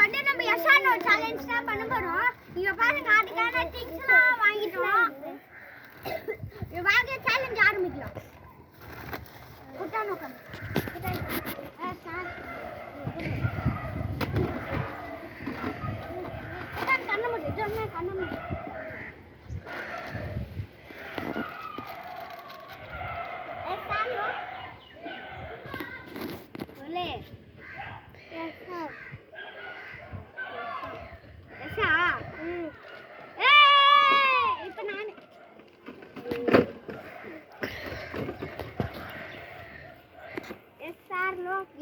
வந்து நம்ம எஸ்ஆர்னோ சேலஞ்ச் தான் பண்ண போறோம். இங்க பாருங்க அதுக்கான திங்ஸ்லாம் வாங்கிட்டோம். வாங்க சேலஞ்ச் ஆரம்பிக்கலாம். குட்டானோ come.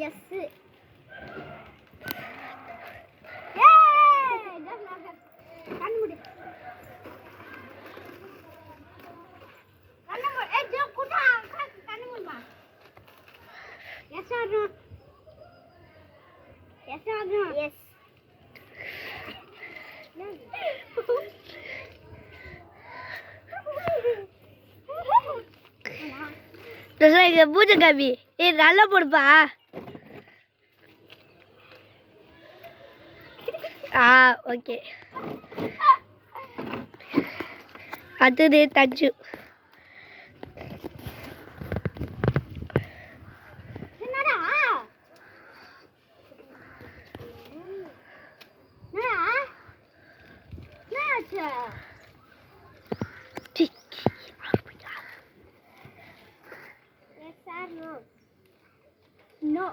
Yes. Yes or no? Yes or no? Yes. Terus பூஜை காபி நல்லா போடுப்பா. ஓகே. அடுத்தது தஞ்சு. No.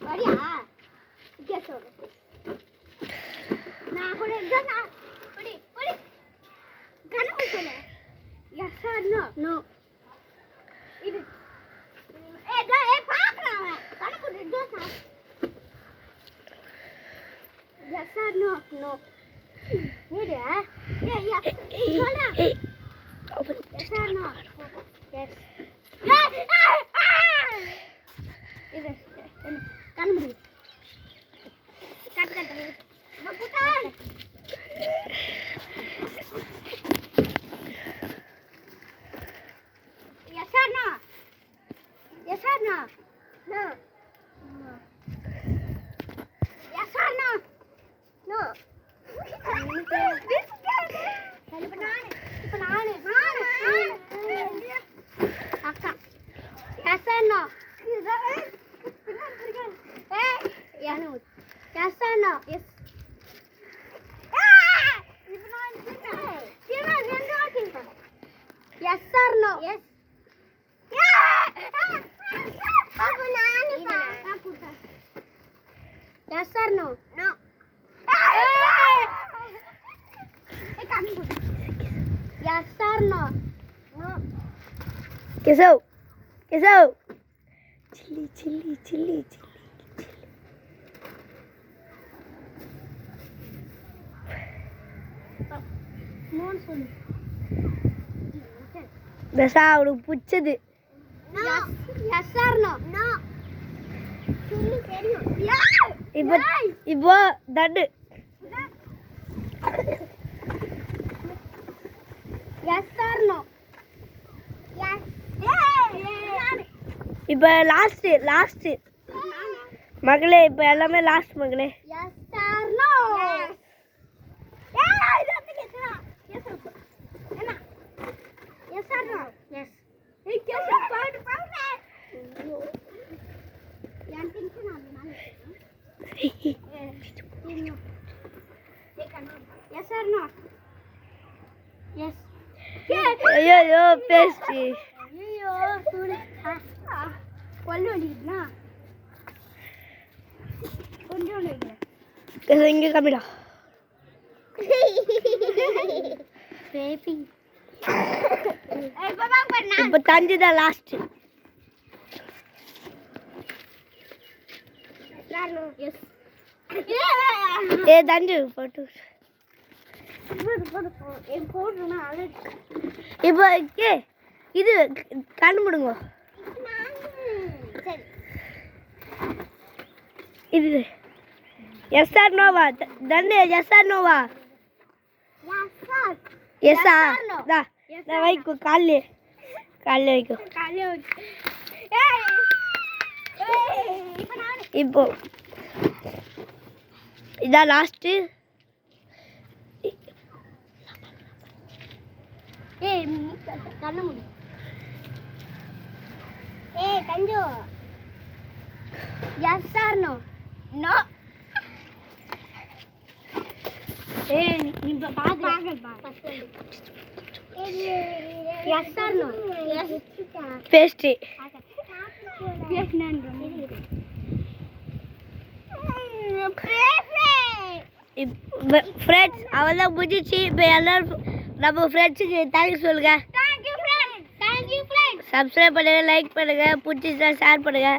Maria. Guess what? Na hore na. Padi. Gana usole. Yes or no? No. Idu. Paakra ava. Gana padi dosa. Yes or no? No. Idu. Yes. Sola. Yes or no? Yes. Idu. Kanmudi. Cut. Maputa. Yes or no? Yes or no? No. Yes or no? No. Akka. Yes or no? Yes or no? Yes. Yes or no? Yes. Yes or no? No. Yes or no? No. Kesau. Chili. தசா அவளுக்கு பிடிச்சது. Yes or no? No. Chili தெரியும். இப்போ தட்டு. Yes or no? Yes. இப்போ last மகளே, இப்போ எல்லாமே லாஸ்ட் மகளே. Yes or no? Yes. Yes or no? Yes. Yes or no? Yes. ஐயோ பேஸ்ட். ஐயோ சூடு. கொல்லு வலிக்குதுனா கொஞ்சம் வலிக்குது. இங்க காமிடா. பேபி. இப்போ தஞ்சு தான் லாஸ்ட். Yes. தஞ்சு போட்டு. இப்போ இது கண்ணு முடுங்க. இது எஸ் ஆர் நோவா? தண்டு எஸ் ஆர் நோவா? எஸ்ஸா? தா வைக்கோ காலைல வைக்கோ. இப்போ இதான் லாஸ்ட்டு. ஏய் கண்ணு மூடு. ஏய் கஞ்சு எஸ் ஆர் நோ? நோ. ஏய் நீ பாக்க எஸ் ஆர் நோ? எஸ். பேஸ்ட். ஃப்ரெண்ட்ஸ் அவெல்லாம் முடிஞ்சிச்சு. இப்போ எல்லாரும் நம்ம ஃப்ரெண்ட்ஸுக்கு தேங்க்ஸ் சொல்லுங்க. சப்ஸ்கிரைப் பண்ணுங்க, லைக் பண்ணுங்க, பிடிச்சிருந்தா ஷேர் பண்ணுங்க.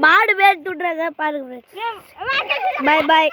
மாடு பேர் துண்டுறாங்க பாருங்க ஃப்ரெண்ட்ஸ். பாய் பாய்.